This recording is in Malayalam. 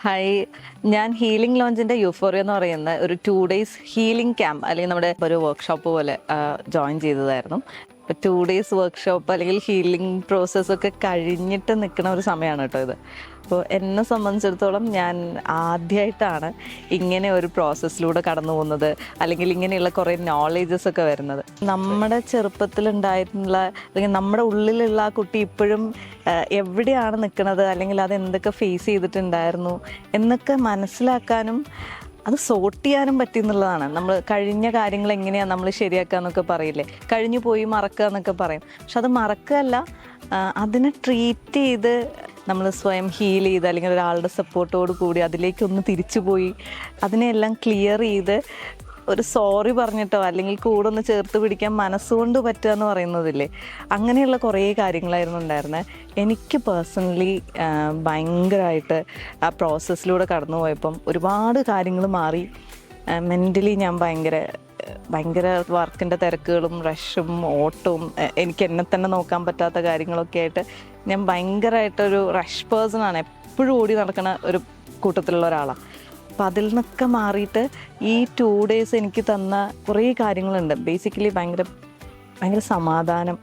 ഹായ്, ഞാൻ ഹീലിംഗ് ലോഞ്ചിന്റെ യൂഫോറിയ എന്ന് പറയുന്ന ഒരു 2 days ഹീലിംഗ് ക്യാമ്പ് അല്ലെങ്കിൽ നമ്മുടെ ഒരു വർക്ക്ഷോപ്പ് പോലെ ജോയിൻ ചെയ്തതായിരുന്നു. ഇപ്പോൾ 2 days വർക്ക്ഷോപ്പ് അല്ലെങ്കിൽ ഹീലിംഗ് പ്രോസസ്സൊക്കെ കഴിഞ്ഞിട്ട് നിൽക്കുന്ന ഒരു സമയമാണ് കേട്ടോ ഇത്. അപ്പോൾ എന്നെ സംബന്ധിച്ചിടത്തോളം ഞാൻ ആദ്യമായിട്ടാണ് ഇങ്ങനെ ഒരു പ്രോസസ്സിലൂടെ കടന്നു പോകുന്നത്, അല്ലെങ്കിൽ ഇങ്ങനെയുള്ള കുറേ നോളേജസ് ഒക്കെ വരുന്നത്. നമ്മുടെ ചെറുപ്പത്തിലുണ്ടായിട്ടുള്ള അല്ലെങ്കിൽ നമ്മുടെ ഉള്ളിലുള്ള ആ കുട്ടി ഇപ്പോഴും എവിടെയാണ് നിൽക്കുന്നത്, അല്ലെങ്കിൽ അത് എന്തൊക്കെ ഫേസ് ചെയ്തിട്ടുണ്ടായിരുന്നു എന്നൊക്കെ മനസ്സിലാക്കാനും അത് സോർട്ട് ചെയ്യാനും പറ്റുന്നുള്ളതാണ്. നമ്മൾ കഴിഞ്ഞ കാര്യങ്ങൾ എങ്ങനെയാണ് നമ്മൾ ശരിയാക്കുക എന്നൊക്കെ പറയില്ലേ, കഴിഞ്ഞു പോയി മറക്കുക എന്നൊക്കെ പറയും. പക്ഷെ അത് മറക്കുകയല്ല, അതിനെ ട്രീറ്റ് ചെയ്ത് നമ്മൾ സ്വയം ഹീൽ ചെയ്ത് അല്ലെങ്കിൽ ഒരാളുടെ സപ്പോർട്ടോട് കൂടി അതിലേക്കൊന്ന് തിരിച്ചു പോയി അതിനെയെല്ലാം ക്ലിയർ ചെയ്ത് ഒരു സോറി പറഞ്ഞിട്ടോ അല്ലെങ്കിൽ കൂടെ ഒന്ന് ചേർത്ത് പിടിക്കാൻ മനസ്സുകൊണ്ട് പറ്റുക എന്ന് പറയുന്നതില്ലേ, അങ്ങനെയുള്ള കുറേ കാര്യങ്ങളായിരുന്നു ഉണ്ടായിരുന്നത്. എനിക്ക് പേഴ്സണലി ഭയങ്കരമായിട്ട് ആ പ്രോസസ്സിലൂടെ കടന്നു പോയപ്പം ഒരുപാട് കാര്യങ്ങൾ മാറി. മെൻ്റലി ഞാൻ ഭയങ്കര വർക്കിൻ്റെ തിരക്കുകളും റഷും ഓട്ടവും എനിക്ക് എന്നെ തന്നെ നോക്കാൻ പറ്റാത്ത കാര്യങ്ങളൊക്കെ ആയിട്ട് ഞാൻ ഭയങ്കരമായിട്ടൊരു റഷ് പേഴ്സണാണ്. എപ്പോഴും ഓടി നടക്കുന്ന ഒരു കൂട്ടത്തിലുള്ള ഒരാളാണ്. അപ്പം അതിൽ നിന്നൊക്കെ മാറിയിട്ട് ഈ 2 days എനിക്ക് തന്ന കുറേ കാര്യങ്ങളുണ്ട്. ബേസിക്കലി ഭയങ്കര സമാധാനം,